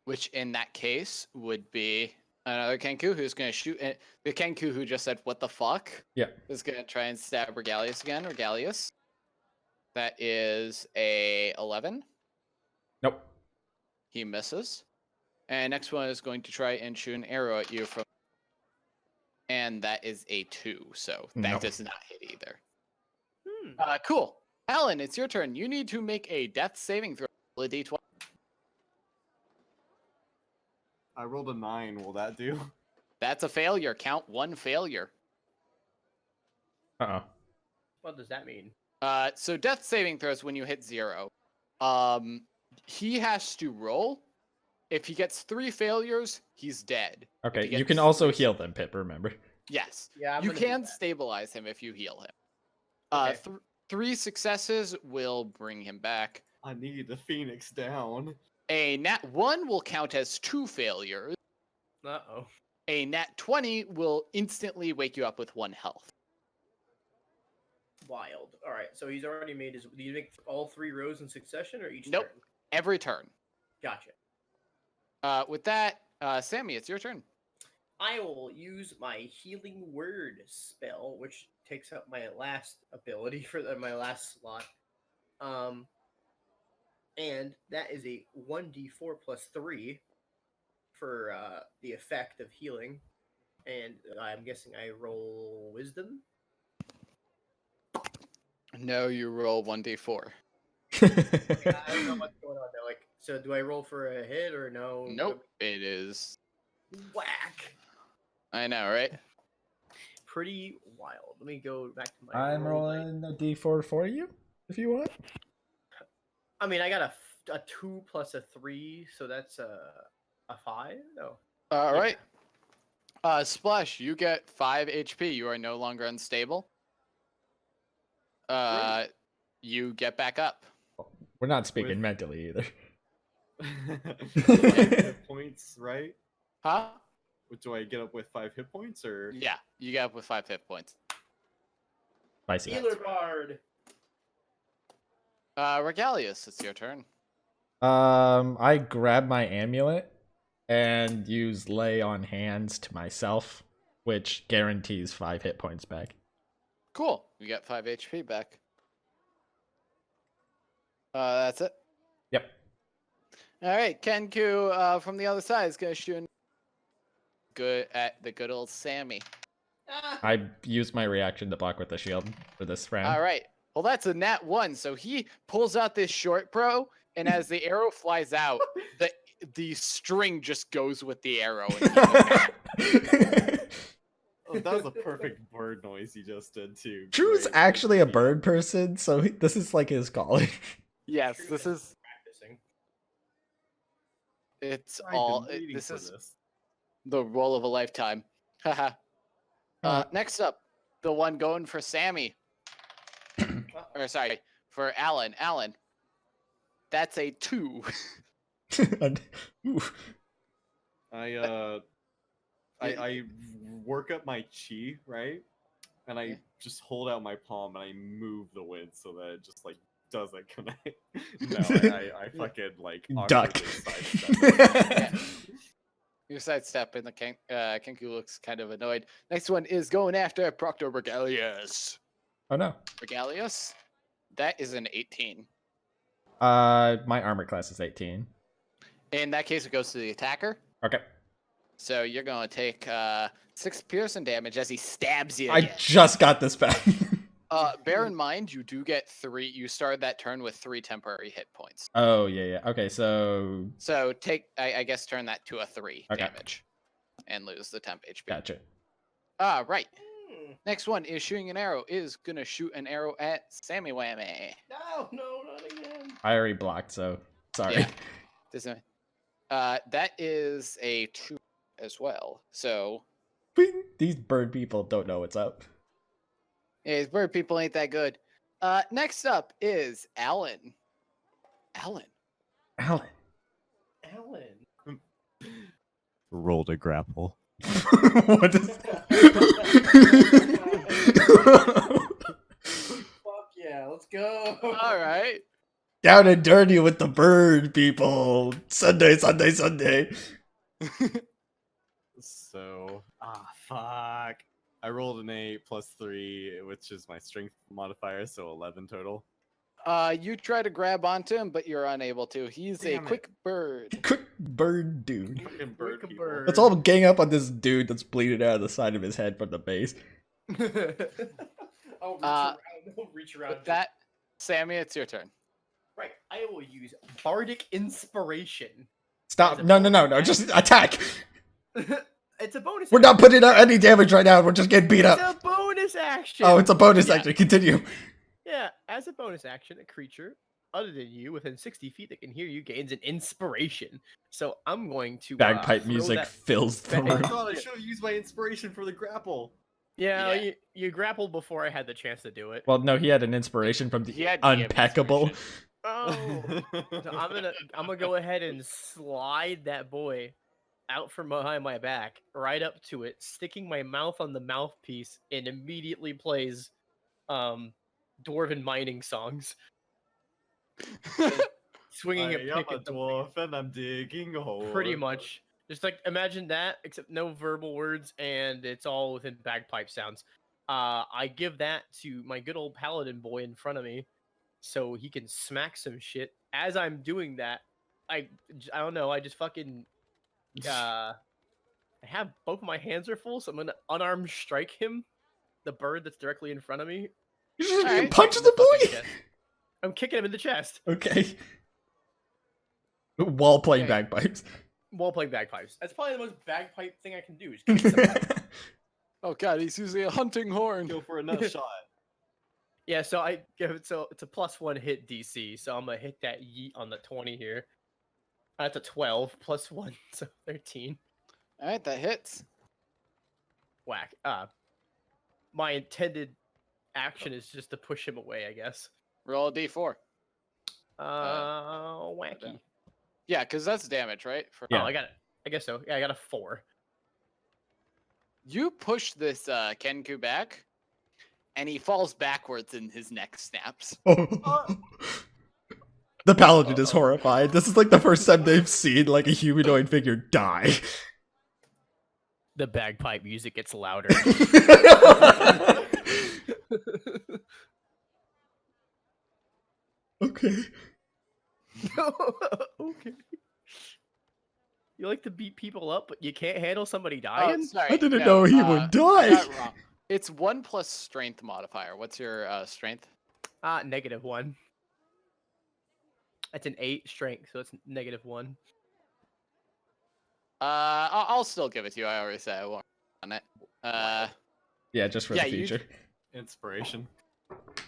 Speaker 4: which in that case would be another Kenku who's going to shoot. The Kenku who just said, "What the fuck?"
Speaker 1: Yeah.
Speaker 4: Is going to try and stab Regalius again. Regalius. That is a 11.
Speaker 1: Nope.
Speaker 4: He misses. And next one is going to try and shoot an arrow at you from. And that is a 2, so that
Speaker 1: Nope.
Speaker 4: does not hit either.
Speaker 2: Hmm.
Speaker 4: Cool. Alan, it's your turn. You need to make a death saving throw. Roll a d20.
Speaker 3: I rolled a 9. Will that do?
Speaker 4: That's a failure. Count 1 failure.
Speaker 1: Uh-oh.
Speaker 2: What does that mean?
Speaker 4: So death saving throws when you hit 0. He has to roll. If he gets 3 failures, he's dead.
Speaker 1: Okay,
Speaker 4: If he
Speaker 1: you can
Speaker 4: gets
Speaker 1: also
Speaker 4: 3
Speaker 1: heal them, Pip, remember.
Speaker 4: Yes.
Speaker 2: Yeah, I'm
Speaker 4: You
Speaker 2: gonna do
Speaker 4: can
Speaker 2: that.
Speaker 4: stabilize him if you heal him.
Speaker 2: Okay.
Speaker 4: 3 successes will bring him back.
Speaker 3: I need the Phoenix down.
Speaker 4: A nat 1 will count as 2 failures.
Speaker 2: Uh-oh.
Speaker 4: A nat 20 will instantly wake you up with 1 health.
Speaker 2: Wild. All right, so he's already made his. Do you make all 3 rows in succession or each
Speaker 4: Nope.
Speaker 2: turn?
Speaker 4: Every turn.
Speaker 2: Gotcha.
Speaker 4: With that, Sammy, it's your turn.
Speaker 2: I will use my Healing Word spell, which takes up my last ability for my last slot. And that is a 1d4 plus 3 for the effect of healing. And I'm guessing I roll Wisdom.
Speaker 4: No, you roll 1d4.
Speaker 2: I don't know what's going on there. Like, so do I roll for a hit or no?
Speaker 4: Nope. It is.
Speaker 2: Whack.
Speaker 4: I know, right?
Speaker 2: Pretty wild. Let me go back to my.
Speaker 1: I'm
Speaker 2: roll die.
Speaker 1: rolling a d4 for you, if you want.
Speaker 2: I mean, I got a 2 plus a 3, so that's a 5. No.
Speaker 4: All
Speaker 2: Yeah.
Speaker 4: right. Splash, you get 5 HP. You are no longer unstable. You get back up.
Speaker 1: We're not speaking
Speaker 3: With-
Speaker 1: mentally either.
Speaker 3: 5 hit points, right?
Speaker 4: Huh?
Speaker 3: Do I get up with 5 hit points or?
Speaker 4: Yeah, you get up with 5 hit points.
Speaker 1: Spicy.
Speaker 2: Healer card.
Speaker 4: Regalius, it's your turn.
Speaker 1: I grab my amulet and use lay on hands to myself, which guarantees 5 hit points back.
Speaker 4: Cool. You get 5 HP back. That's it.
Speaker 1: Yep.
Speaker 4: All right, Kenku from the other side is gonna shoot good at the good old Sammy.
Speaker 1: I use my reaction to block with the shield for this round.
Speaker 4: All right. Well, that's a nat 1. So he pulls out this short bow, and as the arrow flies out, the string just goes with the arrow. And
Speaker 3: Oh, that was a perfect bird noise he just did too.
Speaker 1: Drew's
Speaker 3: Great.
Speaker 1: actually a bird person, so this is like his calling.
Speaker 4: yes, this is.
Speaker 2: Practicing.
Speaker 4: It's
Speaker 3: I've been
Speaker 4: all.
Speaker 3: waiting
Speaker 4: This
Speaker 3: for
Speaker 4: is
Speaker 3: this.
Speaker 4: the roll of a lifetime. Haha. Next up, the one going for Sammy. Or sorry, for Alan. Alan. That's a 2.
Speaker 1: Ooh.
Speaker 3: I work up my chi, right? And I
Speaker 4: Yeah.
Speaker 3: just hold out my palm and I move the wind so that it just like doesn't connect. No, I fucking like
Speaker 1: Duck.
Speaker 3: awkwardly sidestep.
Speaker 4: Your sidestep and the Kenku looks kind of annoyed. Next one is going after Proctor Regalius.
Speaker 1: Oh no.
Speaker 4: Regalius? That is an 18.
Speaker 1: My armor class is 18.
Speaker 4: In that case, it goes to the attacker.
Speaker 1: Okay.
Speaker 4: So you're going to take 6 piercing damage as he stabs you
Speaker 1: I
Speaker 4: again.
Speaker 1: just got this back.
Speaker 4: Bear in mind, you do get 3. You start that turn with 3 temporary hit points.
Speaker 1: Oh, yeah. Okay, so...
Speaker 4: So take, I guess, turn that to a 3
Speaker 1: Okay.
Speaker 4: damage. And lose the temp HP.
Speaker 1: Gotcha.
Speaker 4: Right.
Speaker 2: Hmm.
Speaker 4: Next one is shooting an arrow. Is going to shoot an arrow at Sammy Whammy.
Speaker 2: No, not again.
Speaker 1: I already blocked, so... Sorry.
Speaker 4: Yeah. Doesn't- that is a 2 as well. So,
Speaker 1: Bing! These bird people don't know what's up.
Speaker 4: yeah, these bird people ain't that good. Next up is Alan. Alan.
Speaker 1: Alan.
Speaker 2: Alan.
Speaker 3: Roll to grapple.
Speaker 1: What is...
Speaker 2: Fuck yeah, let's go.
Speaker 4: All right.
Speaker 1: Down and dirty with the bird people. Sunday.
Speaker 3: So fuck. I rolled an 8 plus 3, which is my strength modifier, so 11 total.
Speaker 4: You try to grab onto him, but you're unable to. He's
Speaker 3: Damn
Speaker 4: a
Speaker 3: it.
Speaker 4: quick bird.
Speaker 1: Quick bird dude.
Speaker 3: Fucking bird
Speaker 2: Quick
Speaker 3: people.
Speaker 2: bird.
Speaker 1: Let's all gang up on this dude that's bleeding out of the side of his head from the base.
Speaker 2: I'll reach around.
Speaker 4: With that, Sammy, it's your turn.
Speaker 2: Right, I will use Bardic Inspiration.
Speaker 1: Stop. No. Just attack.
Speaker 2: It's a bonus.
Speaker 1: We're not putting out any damage right now. We're just getting beat
Speaker 2: It's
Speaker 1: up.
Speaker 2: a bonus action.
Speaker 1: Oh, it's a bonus
Speaker 2: Yeah.
Speaker 1: action. Continue.
Speaker 2: Yeah, as a bonus action, a creature other than you within 60 feet that can hear you gains an inspiration. So I'm going to
Speaker 1: Bagpipe
Speaker 2: throw
Speaker 1: music
Speaker 2: that-
Speaker 1: fills the
Speaker 3: Oh my
Speaker 1: room.
Speaker 3: god, I should have used my inspiration for the grapple.
Speaker 2: Yeah,
Speaker 4: Yeah.
Speaker 2: You grappled before I had the chance to do it.
Speaker 1: Well, no, he had an inspiration from
Speaker 4: He
Speaker 1: the
Speaker 4: had DM
Speaker 1: unpeccable.
Speaker 4: inspiration.
Speaker 2: Oh, so I'm gonna go ahead and slide that boy out from behind my back, right up to it, sticking my mouth on the mouthpiece, and immediately plays dwarven mining songs, swinging
Speaker 3: I
Speaker 2: a
Speaker 3: am
Speaker 2: pick
Speaker 3: a
Speaker 2: at the
Speaker 3: dwarf and I'm digging a hole.
Speaker 2: pretty much. Just like imagine that, except no verbal words, and it's all within bagpipe sounds. I give that to my good old paladin boy in front of me, so he can smack some shit. As I'm doing that, I don't know. I just fucking I have both my hands are full, so I'm gonna unarmed strike him, the bird that's directly in front of me.
Speaker 1: You just
Speaker 4: Alright.
Speaker 1: punch
Speaker 2: in
Speaker 1: the
Speaker 2: fucking
Speaker 1: boy.
Speaker 2: chest. I'm kicking him in the chest
Speaker 1: Okay. While playing
Speaker 2: Okay.
Speaker 1: bagpipes.
Speaker 2: while playing bagpipes. That's probably the most bagpipe thing I can do. Is kick somebody.
Speaker 4: Oh god, he's using a hunting horn.
Speaker 3: Go for another shot.
Speaker 2: Yeah, so I give it so it's a +1 hit DC, so I'm gonna hit that yeet on the 20 here. That's a 12 +1, so 13.
Speaker 4: All right, that hits.
Speaker 2: Whack. My intended action is just to push him away, I guess.
Speaker 4: Roll a d4.
Speaker 2: Wacky.
Speaker 4: Yeah, because that's damage, right?
Speaker 1: Yeah.
Speaker 2: Oh, I got it. I guess so. Yeah, I got a 4.
Speaker 4: You push this Kenku back, and he falls backwards and his neck snaps.
Speaker 1: The paladin is horrified. This is like the first time they've seen like a humanoid figure die.
Speaker 2: The bagpipe music gets louder.
Speaker 1: Okay.
Speaker 2: Okay. You like to beat people up, but you can't handle somebody
Speaker 4: Oh,
Speaker 2: dying?
Speaker 4: sorry.
Speaker 1: I didn't
Speaker 4: no,
Speaker 1: know he would
Speaker 4: I
Speaker 1: die.
Speaker 4: got it wrong. It's 1 plus strength modifier. What's your strength?
Speaker 2: -1. That's an 8 strength, so it's -1.
Speaker 4: I'll still give it to you. I already said I won't on it.
Speaker 1: Yeah, just for
Speaker 4: Yeah,
Speaker 1: the
Speaker 4: you-
Speaker 1: future.
Speaker 3: Inspiration.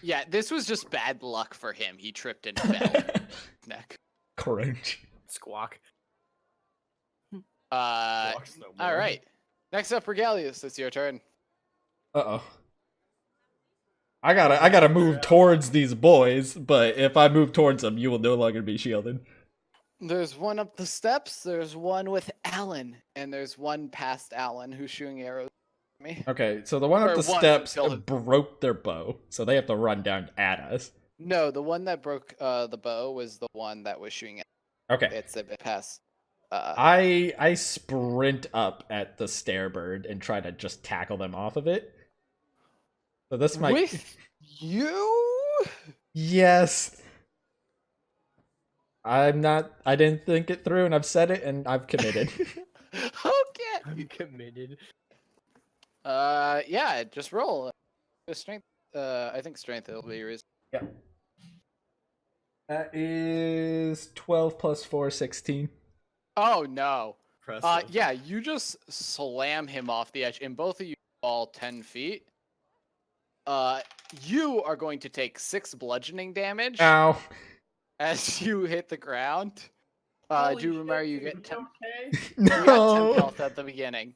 Speaker 4: Yeah, this was just bad luck for him. He tripped and fell. Neck.
Speaker 1: Cringe.
Speaker 2: Squawk.
Speaker 3: Walks no
Speaker 4: All
Speaker 3: more.
Speaker 4: right. Next up, Regalius. It's your turn.
Speaker 1: Uh-oh. I gotta move towards these boys, but if I move towards them, you will no longer be shielded.
Speaker 4: There's one up the steps. There's one with Alan, and there's one past Alan who's shooting arrows at me.
Speaker 1: Okay, so the one up
Speaker 4: Or
Speaker 1: the
Speaker 4: one
Speaker 1: steps
Speaker 4: until it-
Speaker 1: broke their bow, so they have to run down at us.
Speaker 4: No, the one that broke the bow was the one that was shooting at.
Speaker 1: Okay.
Speaker 4: It's a bit past.
Speaker 1: I sprint up at the stairbird and try to just tackle them off of it. So this might.
Speaker 4: With you?
Speaker 1: Yes. I didn't think it through, and I've said it, and I've committed.
Speaker 4: Okay.
Speaker 2: I'm committed.
Speaker 4: Yeah, just roll. Strength. I think strength will be reason.
Speaker 1: Yeah. That is 12 plus 4, 16.
Speaker 4: Oh no.
Speaker 3: Impressive.
Speaker 4: Yeah, you just slam him off the edge, and both of you fall 10 feet. You are going to take 6 bludgeoning damage
Speaker 1: Ow.
Speaker 4: as you hit the ground.
Speaker 2: Holy
Speaker 4: Do you remember
Speaker 2: shit,
Speaker 4: you get
Speaker 2: dude,
Speaker 4: 10,
Speaker 2: okay?
Speaker 4: you got 10
Speaker 1: No.
Speaker 4: health at the beginning.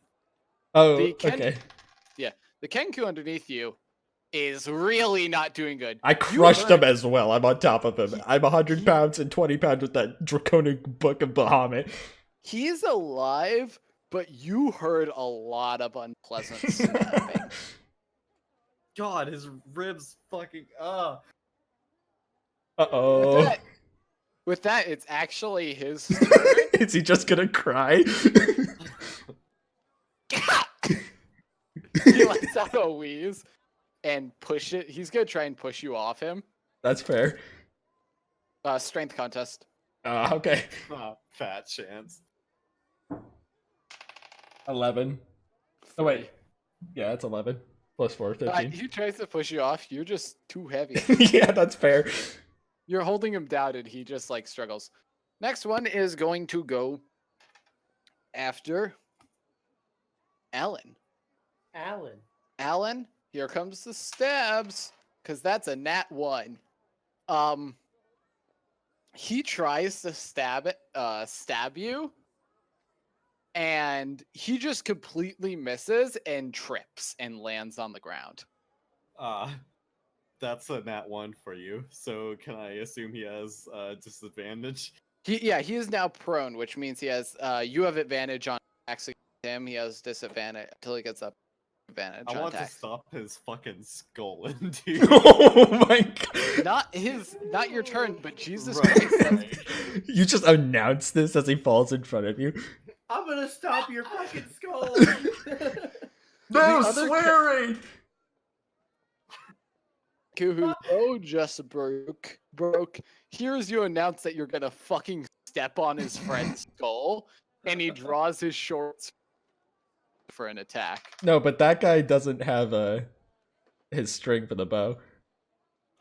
Speaker 1: Oh,
Speaker 4: The Ken-
Speaker 1: okay.
Speaker 4: The Kenku underneath you is really not doing good.
Speaker 1: I
Speaker 4: You
Speaker 1: crushed
Speaker 4: heard-
Speaker 1: him as well. I'm on top of him. I'm 100 pounds and 20 pounds with that draconic book of Bahamut.
Speaker 4: He's alive, but you heard a lot of unpleasant snapping.
Speaker 3: God, his ribs fucking.
Speaker 1: Uh-oh.
Speaker 4: With that, it's actually his turn.
Speaker 1: Is he just gonna cry?
Speaker 4: He lets out a wheeze and push it. He's gonna try and push you off him.
Speaker 1: That's fair.
Speaker 4: Strength contest.
Speaker 1: Okay.
Speaker 3: Fat chance.
Speaker 1: 11. Oh, wait. Yeah, it's 11. Plus 4, 15.
Speaker 4: He tries to push you off. You're just too heavy.
Speaker 1: Yeah, that's fair.
Speaker 4: You're holding him down, and he just like struggles. Next one is going to go after Alan. Alan, here comes the stabs, because that's a nat 1. He tries to stab you, and he just completely misses and trips and lands on the ground.
Speaker 3: That's a nat 1 for you. So can I assume he has disadvantage?
Speaker 4: He is now prone, which means he has you have advantage on attacks against him. He has disadvantage until he gets up advantage
Speaker 3: I
Speaker 4: on
Speaker 3: want to
Speaker 4: attacks.
Speaker 3: stop his fucking skull, dude.
Speaker 1: Oh my god.
Speaker 4: Not your turn, but Jesus
Speaker 3: Right,
Speaker 4: Christ.
Speaker 3: right.
Speaker 1: You just announce this as he falls in front of you.
Speaker 2: I'm gonna stop your fucking skull.
Speaker 1: No
Speaker 4: other
Speaker 1: swearing!
Speaker 4: Who just broke. Hears you announce that you're gonna fucking step on his friend's skull, and he draws his short sword for an attack.
Speaker 1: No, but that guy doesn't have his string for the bow.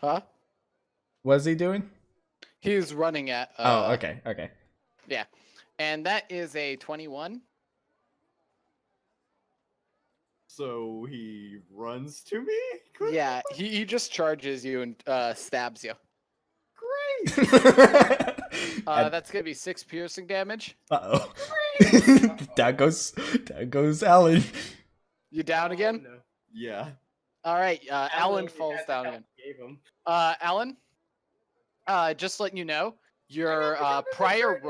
Speaker 4: Huh?
Speaker 1: What's he doing?
Speaker 4: He's running at.
Speaker 1: Oh, okay.
Speaker 4: Yeah, and that is a 21.
Speaker 3: So he runs to me? Good
Speaker 4: Yeah, he just charges you and stabs you.
Speaker 3: Great!
Speaker 4: That's gonna be 6 piercing damage.
Speaker 1: Uh-oh. Down goes Alan.
Speaker 4: You down again?
Speaker 2: No.
Speaker 3: Yeah.
Speaker 4: All right, Alan
Speaker 2: Alan
Speaker 4: falls
Speaker 2: had the
Speaker 4: down
Speaker 2: help
Speaker 4: again.
Speaker 2: you gave him.
Speaker 4: Alan, just letting you know, your prior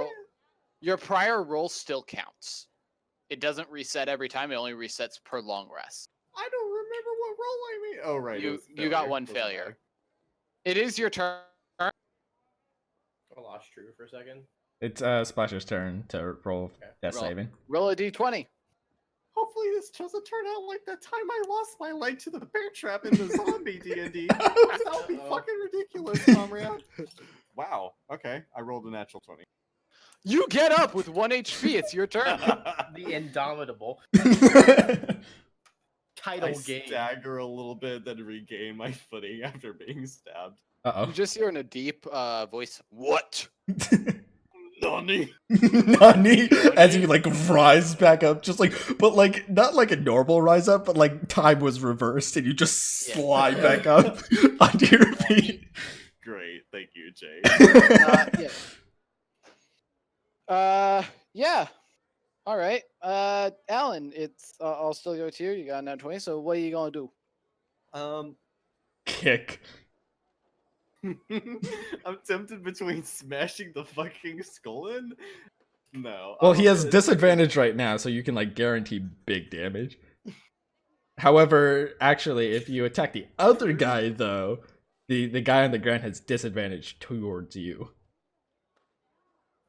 Speaker 4: roll still counts. It doesn't reset every time. It only resets per long rest.
Speaker 3: I don't remember what role I made. Oh, right. it was
Speaker 4: You got
Speaker 3: failure.
Speaker 4: one
Speaker 3: Doesn't
Speaker 4: failure.
Speaker 3: matter.
Speaker 4: It is your turn.
Speaker 2: I lost True for a second.
Speaker 1: It's Splasher's turn to roll death
Speaker 4: Roll.
Speaker 1: saving.
Speaker 4: Roll a d20.
Speaker 3: Hopefully this doesn't turn out like that time I lost my leg to the bear trap in the zombie D&D. That would be fucking ridiculous, comrade. Wow. Okay. I rolled a natural 20.
Speaker 4: You get up with 1 HP. It's your turn.
Speaker 2: The Indomitable
Speaker 3: I
Speaker 2: title game.
Speaker 3: stagger a little bit, then regain my footing after being stabbed.
Speaker 1: Uh-oh.
Speaker 4: You just hear in a deep voice, "What?"
Speaker 3: Nani?
Speaker 1: Nani, as you like rise back up, just like, but like not like a normal rise up, but like time was reversed and you just
Speaker 4: Yeah.
Speaker 1: slide back up onto your feet.
Speaker 3: Great. Thank you, Jay.
Speaker 4: Yeah. All right. Alan, it's I'll still go to you. You got another 20. So what are you gonna do?
Speaker 1: Kick.
Speaker 3: I'm tempted between smashing the fucking skull in. No.
Speaker 1: Well,
Speaker 3: I'm
Speaker 1: he has
Speaker 3: gonna-
Speaker 1: disadvantage right now, so you can like guarantee big damage. However, actually, if you attack the other guy, though, the guy on the ground has disadvantage towards you.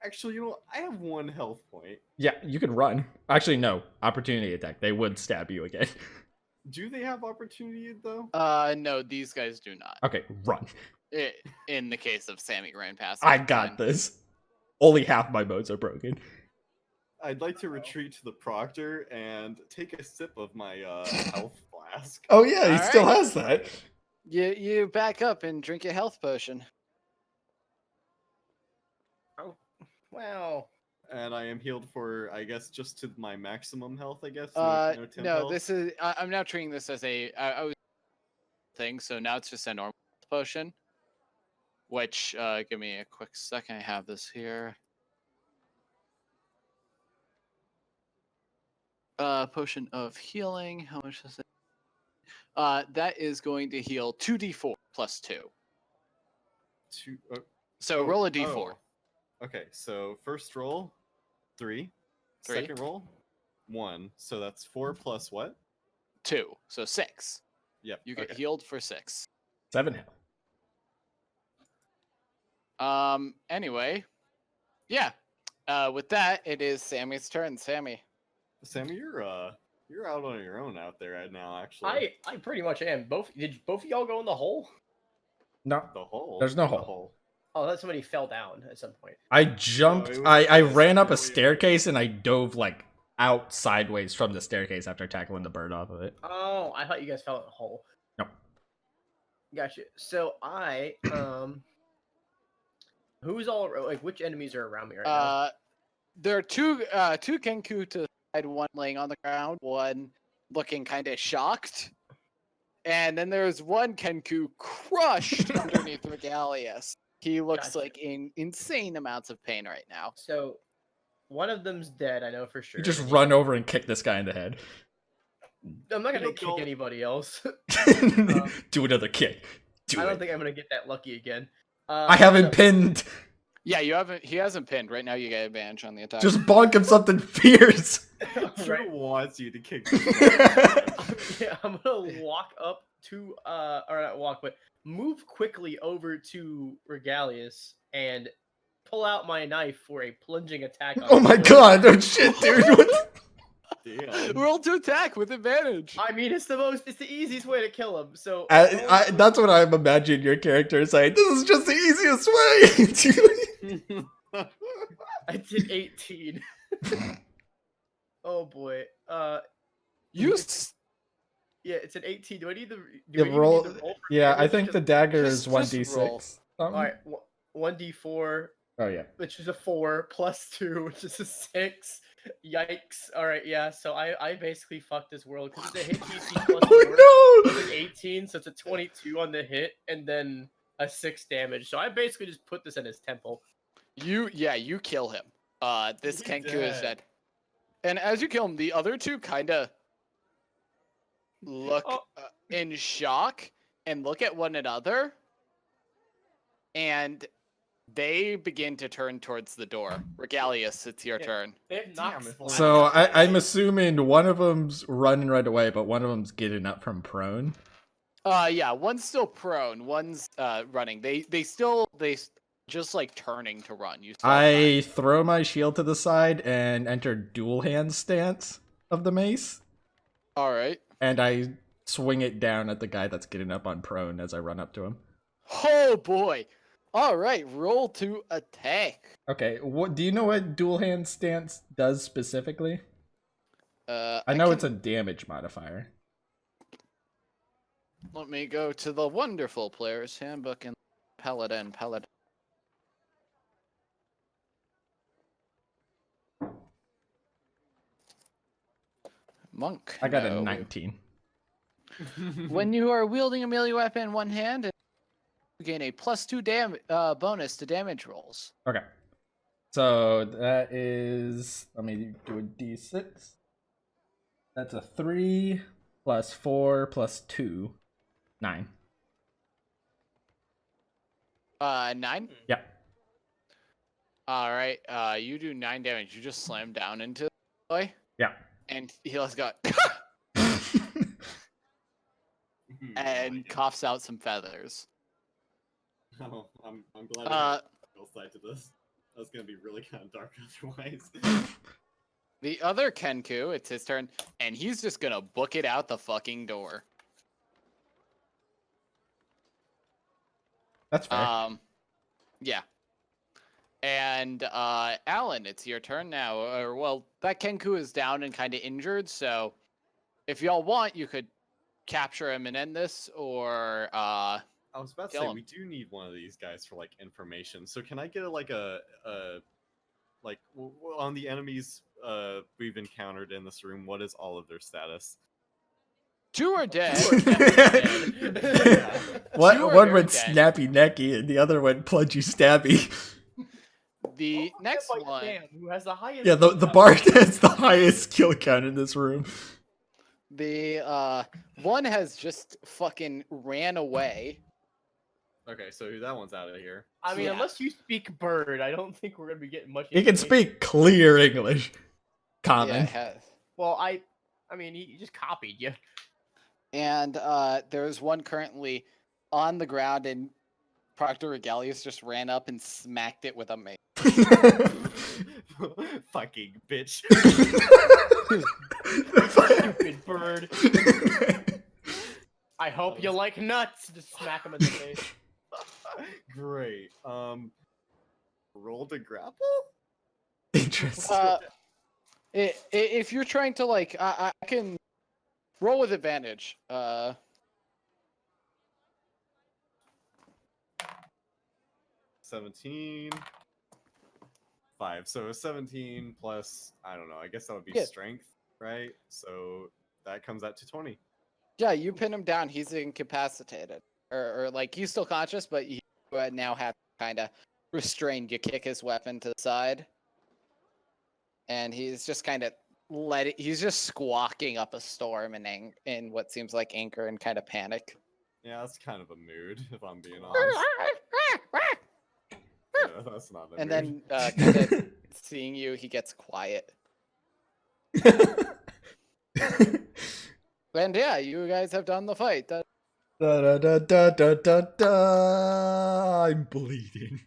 Speaker 3: Actually, you know, I have 1 health point.
Speaker 1: Yeah, you can run. Actually, no. Opportunity attack. They would stab you again.
Speaker 3: Do they have opportunity though?
Speaker 4: No, these guys do not.
Speaker 1: Okay, run.
Speaker 4: In the case of Sammy ran past.
Speaker 1: I got this. Only half my modes are broken.
Speaker 3: I'd like to retreat to the proctor and take a sip of my health flask.
Speaker 1: Oh yeah, he
Speaker 4: All
Speaker 1: still
Speaker 4: right.
Speaker 1: has that.
Speaker 4: You back up and drink your health potion.
Speaker 2: Wow.
Speaker 3: And I am healed for, I guess, just to my maximum health, I guess. No temp
Speaker 4: No,
Speaker 3: health.
Speaker 4: this is. I'm now treating this as I was thing. So now it's just a normal potion. Which, give me a quick second. I have this here. Potion of healing. How much is it? That is going to heal 2d4 plus 2. So roll a d4.
Speaker 3: oh. Okay, so first roll, 3.
Speaker 4: Three.
Speaker 3: Second roll, 1. So that's 4 plus what?
Speaker 4: 2. So 6.
Speaker 3: Yep.
Speaker 4: You get
Speaker 3: okay.
Speaker 4: healed for 6.
Speaker 1: 7 health.
Speaker 4: Anyway. Yeah. With that, it is Sammy's turn. Sammy.
Speaker 3: Sammy, you're out on your own out there right now, actually.
Speaker 2: I pretty much am. Did both of y'all go in the hole?
Speaker 1: No,
Speaker 3: The hole.
Speaker 1: There's no
Speaker 3: The
Speaker 1: hole.
Speaker 2: Oh, that somebody fell down at some point.
Speaker 1: I jumped.
Speaker 3: it was
Speaker 1: I
Speaker 3: just
Speaker 1: ran up a
Speaker 3: really-
Speaker 1: staircase and I dove like out sideways from the staircase after tackling the bird off of it.
Speaker 2: Oh, I thought you guys fell in a hole.
Speaker 1: No.
Speaker 2: Gotcha. So I who's all like which enemies are around me right now?
Speaker 4: There are two Kenku to the side, one laying on the ground, one looking kind of shocked. And then there's one Kenku crushed underneath Regalius. He looks
Speaker 2: Gotcha.
Speaker 4: like in insane amounts of pain right now.
Speaker 2: So one of them's dead, I know for sure.
Speaker 1: You just run over and kick this guy in the head.
Speaker 2: I'm not gonna
Speaker 3: Look,
Speaker 2: kick
Speaker 3: don't-
Speaker 2: anybody else.
Speaker 1: Do another kick. Do
Speaker 2: I don't
Speaker 1: it.
Speaker 2: think I'm gonna get that lucky again.
Speaker 1: I haven't
Speaker 2: so-
Speaker 1: pinned.
Speaker 4: Yeah, you haven't. He hasn't pinned. Right now, you get advantage on the attack.
Speaker 1: Just bonk him something fierce.
Speaker 3: Drew
Speaker 2: Right.
Speaker 3: wants you to kick.
Speaker 2: Yeah, I'm gonna walk up to or not walk, but move quickly over to Regalius and pull out my knife for a plunging attack. On
Speaker 1: Oh my
Speaker 2: him.
Speaker 1: god! Oh shit, dude! What the-
Speaker 3: Damn.
Speaker 4: Roll to attack with advantage.
Speaker 2: I mean, it's the easiest way to kill him. So
Speaker 1: that's what I'm imagining your character saying. This is just the easiest way.
Speaker 2: I did 18. Oh boy.
Speaker 4: You
Speaker 2: Yeah, it's an 18. Do I need the? Do
Speaker 1: You
Speaker 2: I even
Speaker 1: roll-
Speaker 2: need the roll for
Speaker 1: Yeah, I
Speaker 2: damage?
Speaker 1: think the
Speaker 2: 'Cause
Speaker 1: dagger
Speaker 4: just-
Speaker 1: is
Speaker 4: just
Speaker 1: 1d6.
Speaker 4: roll.
Speaker 1: something?
Speaker 2: All right, 1d4,
Speaker 1: Oh yeah.
Speaker 2: which is a 4, plus 2, which is a 6. Yikes! All right, yeah. So I basically fucked this world because it's a hit DC plus 4,
Speaker 1: Oh
Speaker 2: with an 18, so it's a 22 on the hit, and then a 6 damage. So I basically just put this in his temple.
Speaker 4: You kill him. This
Speaker 3: He's
Speaker 4: Kenku is
Speaker 3: dead.
Speaker 4: dead. And as you kill him, the other two kind of look
Speaker 2: Oh.
Speaker 4: in shock and look at one another, and they begin to turn towards the door. Regalius, it's your
Speaker 2: Yeah.
Speaker 4: turn.
Speaker 2: They've
Speaker 3: Damn,
Speaker 2: knocked.
Speaker 3: if
Speaker 2: flat.
Speaker 1: So I'm assuming one of them's running right away, but one of them's getting up from prone.
Speaker 4: Yeah, one's still prone, one's running. They just like turning to run. You still have time.
Speaker 1: I throw my shield to the side and enter dual hand stance of the mace,
Speaker 4: All right.
Speaker 1: and I swing it down at the guy that's getting up on prone as I run up to him.
Speaker 4: Oh boy. All right, roll to attack.
Speaker 1: Okay, what do you know what dual hand stance does specifically?
Speaker 4: I
Speaker 1: know it's a
Speaker 4: can-
Speaker 1: damage modifier.
Speaker 4: Let me go to the wonderful player's handbook and paladin. Monk.
Speaker 1: I got
Speaker 4: no.
Speaker 1: a 19.
Speaker 4: When you are wielding a melee weapon in one hand, you gain a +2 bonus to damage rolls.
Speaker 1: Okay. So that is, let me do a d6. That's a 3 plus 4 plus 2. 9.
Speaker 4: 9.
Speaker 1: Yeah.
Speaker 4: All right. You do 9 damage. You just slam down into the boy,
Speaker 1: Yeah.
Speaker 4: and he just got and coughs out some feathers.
Speaker 3: Oh, I'm glad
Speaker 4: Uh,
Speaker 3: I got side to this. That's gonna be really kind of dark otherwise.
Speaker 4: The other Kenku, it's his turn, and he's just gonna book it out the fucking door.
Speaker 1: That's fair.
Speaker 4: Yeah. And Alan, it's your turn now. Or well, that Kenku is down and kind of injured, so if y'all want, you could capture him and end this, or
Speaker 3: I was about to
Speaker 4: Kill
Speaker 3: say
Speaker 4: him.
Speaker 3: we do need one of these guys for like information. So can I get on the enemies we've encountered in this room? What is all of their status?
Speaker 4: 2 are dead.
Speaker 3: Yeah.
Speaker 1: One,
Speaker 4: Two are
Speaker 1: one
Speaker 4: very
Speaker 1: went
Speaker 4: dead.
Speaker 1: snappy necky and the other went plungy stabby.
Speaker 4: The next
Speaker 2: Like
Speaker 4: one,
Speaker 2: Sam, who has the highest.
Speaker 1: Yeah, the bard has the highest kill count in this room.
Speaker 4: the one has just fucking ran away.
Speaker 3: Okay, so that one's out of here.
Speaker 2: I mean,
Speaker 4: Yeah.
Speaker 2: unless you speak bird, I don't think we're gonna be getting much.
Speaker 1: He can
Speaker 2: information.
Speaker 1: speak clear English. Common.
Speaker 4: Yeah,
Speaker 2: Well, I mean, he just copied you.
Speaker 4: and there's one currently on the ground, and Proctor Regalius just ran up and smacked it with a mace.
Speaker 3: Fucking bitch.
Speaker 2: Stupid bird. I hope you like nuts. Just smack him in the face.
Speaker 3: Great. Roll to grapple?
Speaker 1: Interesting.
Speaker 4: If you're trying to like, I can roll with advantage.
Speaker 3: 17. 5. So 17 plus, I don't know, I guess that would be
Speaker 4: Yeah.
Speaker 3: strength, right? So that comes out to 20.
Speaker 4: Yeah, you pin him down. He's incapacitated, or like he's still conscious, but you now have kind of restrained. You kick his weapon to the side, and he's just kind of he's just squawking up a storm in what seems like anger and kind of panic.
Speaker 3: Yeah, that's kind of a mood, if I'm being honest. Yeah, that's not a
Speaker 4: And
Speaker 3: mood.
Speaker 4: then kind of seeing you, he gets quiet. And yeah, you guys have done the fight.
Speaker 1: Da, da, da, da, da, da, da. I'm bleeding.